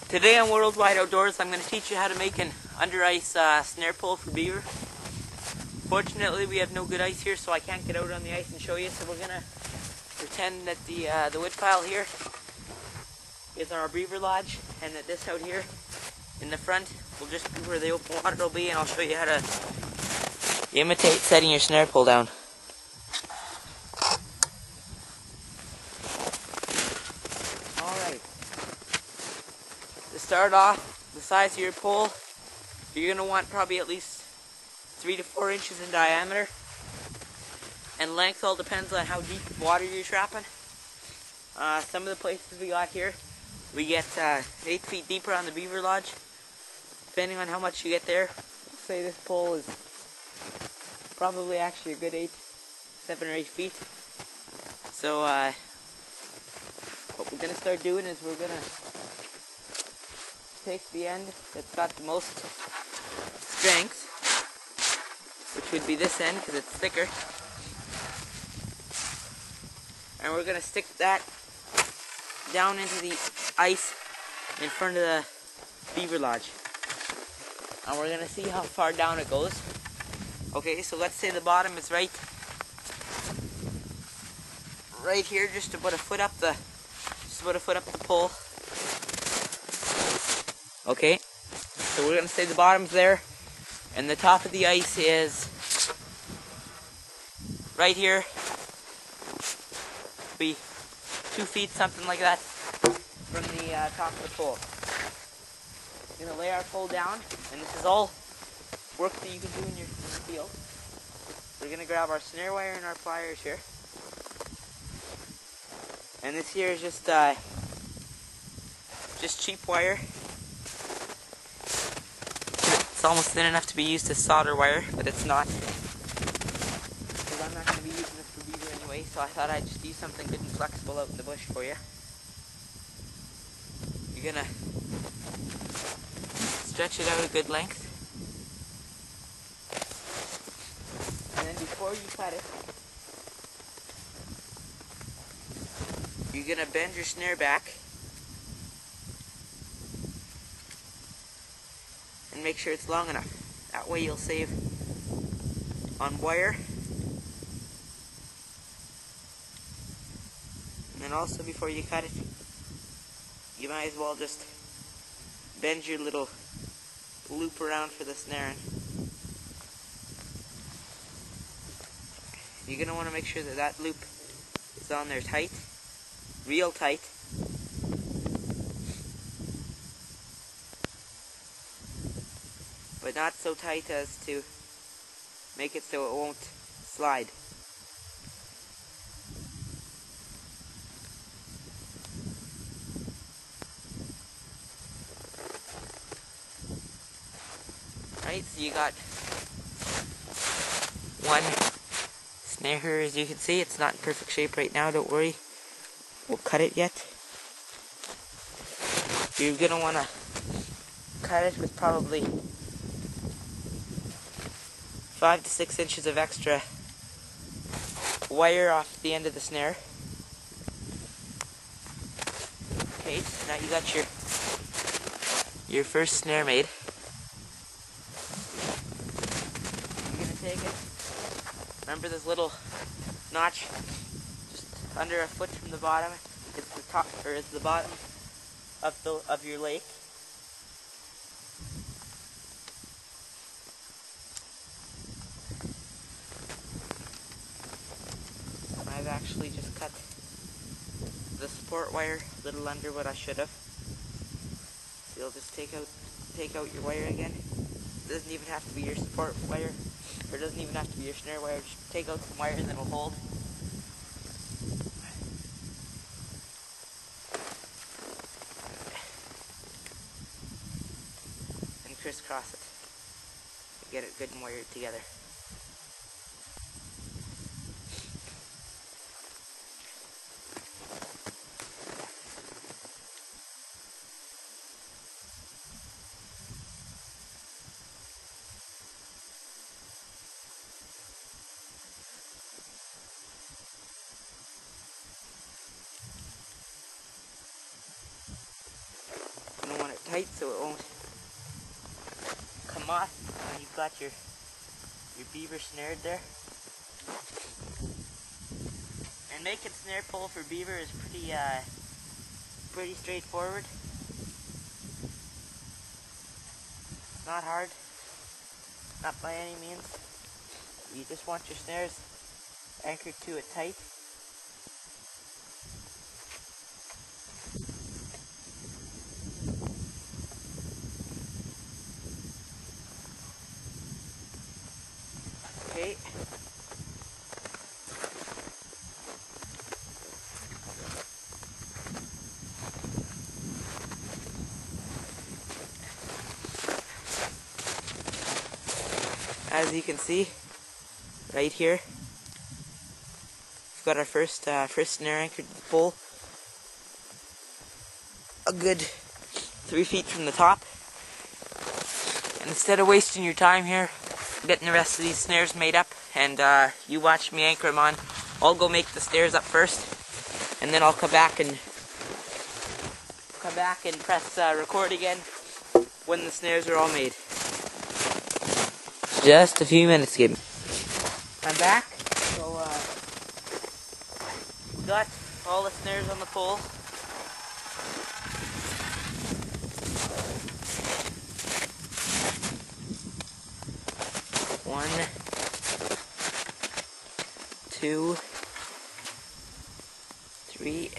Today on Worldwide Outdoors, I'm going to teach you how to make an under ice snare pull for beaver. Fortunately, we have no good ice here, so I can't get out on the ice and show you. So we're going to pretend that the wood pile here is our beaver lodge, and that this out here in the front will just be where the open water will be, and I'll show you how to imitate setting your snare pull down. Alright. To start off, the size of your pole, you're going to want probably at least 3 to 4 inches in diameter. And length all depends on how deep water you're trapping. Some of the places we got here, we get 8 feet deeper on the beaver lodge. Depending on how much you get there, say this pole is probably actually a good 7 or 8 feet. So what we're going to start doing is we're going to take the end that's got the most strength, which would be this end because it's thicker, and we're going to stick that down into the ice in front of the beaver lodge, and we're going to see how far down it goes. Okay, so let's say the bottom is right here, just about a foot up the pole. Okay, so we're going to say the bottom's there, and the top of the ice is right here. Be 2 feet, something like that, from the top of the pole. We're going to lay our pole down, and this is all work that you can do in your field. We're going to grab our snare wire and our pliers here. And this here is just cheap wire. It's almost thin enough to be used as solder wire, but it's not. Because I'm not going to be using this for beaver anyway, so I thought I'd just use something good and flexible out in the bush for you. You're going to stretch it out a good length. And then before you cut it, you're going to bend your snare back and make sure it's long enough. That way you'll save on wire. And then also before you cut it, you might as well just bend your little loop around for the snaring. You're going to want to make sure that that loop is on there tight, real tight. But not so tight as to make it so it won't slide. Right, so you got one snare here. As you can see, it's not in perfect shape right now, don't worry. We'll cut it yet. You're going to want to cut it with probably 5 to 6 inches of extra wire off the end of the snare. Okay, so now you got your first snare made. You're going to take it. Remember this little notch just under a foot from the bottom? It's the top, or it's the bottom of your lake. I've actually just cut the support wire a little under what I should have. So you'll just take out your wire again. It doesn't even have to be your support wire, or it doesn't even have to be your snare wire. Just take out some wire and then it'll hold. And crisscross it. Get it good and wired together. tight so it won't come off when you've got your beaver snared there. And making snare pull for beaver is pretty straightforward. It's not hard, not by any means. You just want your snares anchored to it tight. Okay. As you can see, right here, we've got our first snare anchored to the pole, a good 3 feet from the top. And instead of wasting your time here, getting the rest of these snares made up, and you watch me anchor them on, I'll go make the snares up first, and then I'll come back and press record again when the snares are all made. Just a few minutes, Gabe. I'm back. So we got all the snares on the pole. One, two, three,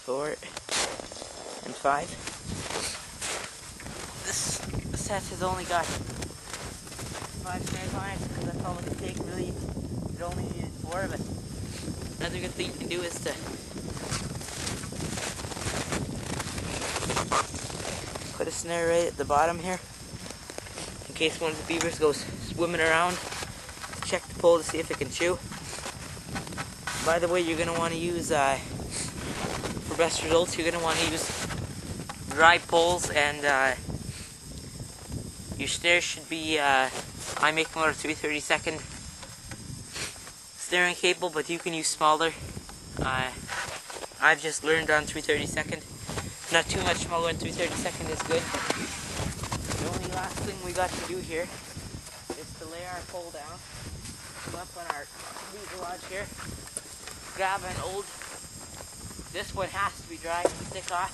4, and 5. This set has only got 5 snares on it because that's all it can take. Really, it only needed 4 of it. Another good thing you can do is to put a snare right at the bottom here, in case one of the beavers goes swimming around. Check the pole to see if it can chew. By the way, you're going to want to use, for best results, you're going to want to use dry poles, and your snare should be, I make them out of 3/32 snaring cable, but you can use smaller. I've just learned on 3/32. Not too much smaller than 3/32 is good. The only last thing we got to do here is to lay our pole down, go up on our beaver lodge here, grab an old, this one has to be dry, stick off,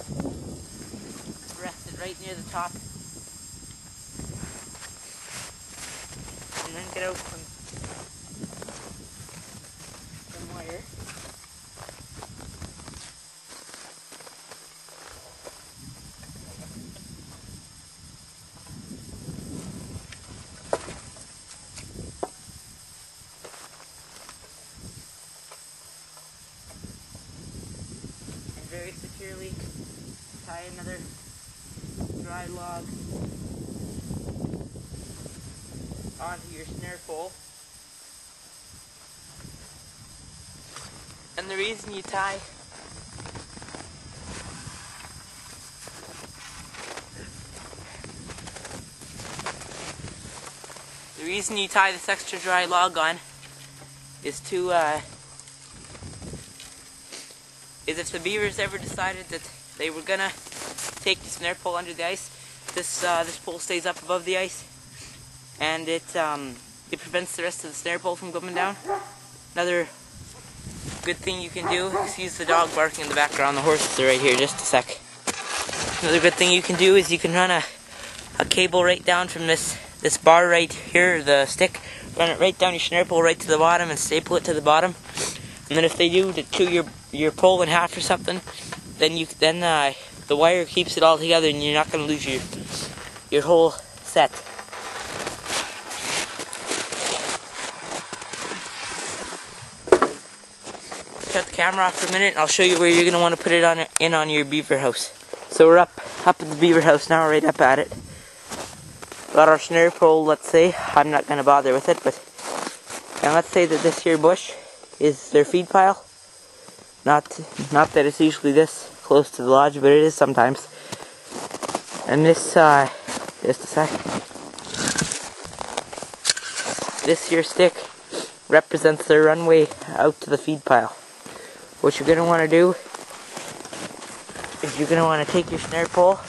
rest it right near the top, and then get out some wire. Very securely tie another dry log onto your snare pole. And the reason you tie this extra dry log on is to is if the beavers ever decided that they were gonna take the snare pole under the ice, this pole stays up above the ice, and it prevents the rest of the snare pole from coming down. Another good thing you can do, excuse the dog barking in the background, the horses are right here, just a sec. Another good thing you can do is you can run a cable right down from this bar right here, the stick, run it right down your snare pole right to the bottom and staple it to the bottom. And then if they do to chew your pole in half or something, then the wire keeps it all together, and you're not going to lose your whole set. Shut the camera off for a minute, and I'll show you where you're going to want to put it on your beaver house. So we're up at the beaver house now, right up at it. Got our snare pole, let's say. I'm not going to bother with it, and let's say that this here bush is their feed pile. Not that it's usually this close to the lodge, but it is sometimes. And this, just a sec. This here stick represents their runway out to the feed pile. What you're going to want to do is is you're going to want to take your snare pole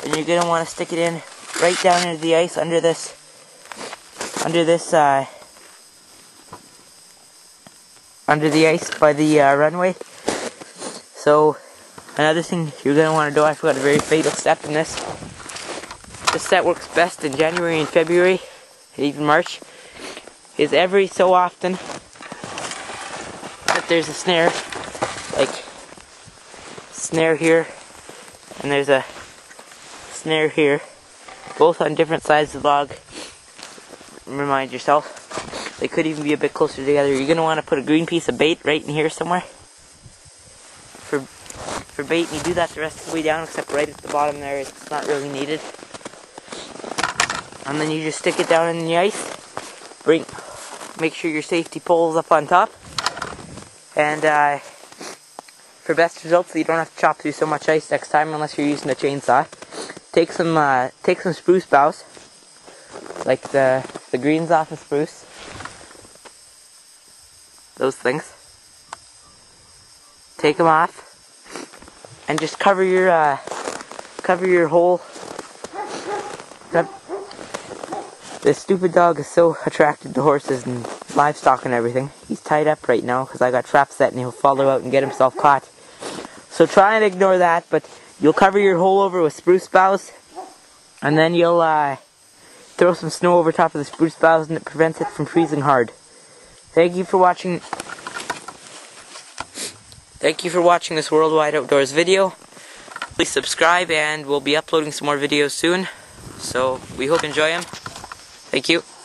and you're going to want to stick it in right down into the ice under this under the ice by the runway. So another thing you're going to want to do, I forgot a very fatal step in this. This set works best in January and February and even March, is every so often that there's a snare, like snare here and there's a snare here, both on different sides of the log. Remind yourself, they could even be a bit closer together. You're going to want to put a green piece of bait right in here somewhere for bait, and you do that the rest of the way down, except right at the bottom there, it's not really needed. And then you just stick it down in the ice, make sure your safety pole is up on top, and for best results, so you don't have to chop through so much ice next time unless you're using a chainsaw, take some spruce boughs, like the greens off of spruce, those things. Take them off and just cover your hole. This stupid dog is so attracted to horses and livestock and everything. He's tied up right now because I got traps set and he'll follow out and get himself caught. So try and ignore that, but you'll cover your hole over with spruce boughs, and then you'll throw some snow over top of the spruce boughs, and it prevents it from freezing hard. Thank you for watching this Worldwide Outdoors video. Please subscribe, and we'll be uploading some more videos soon. So we hope you enjoy them. Thank you.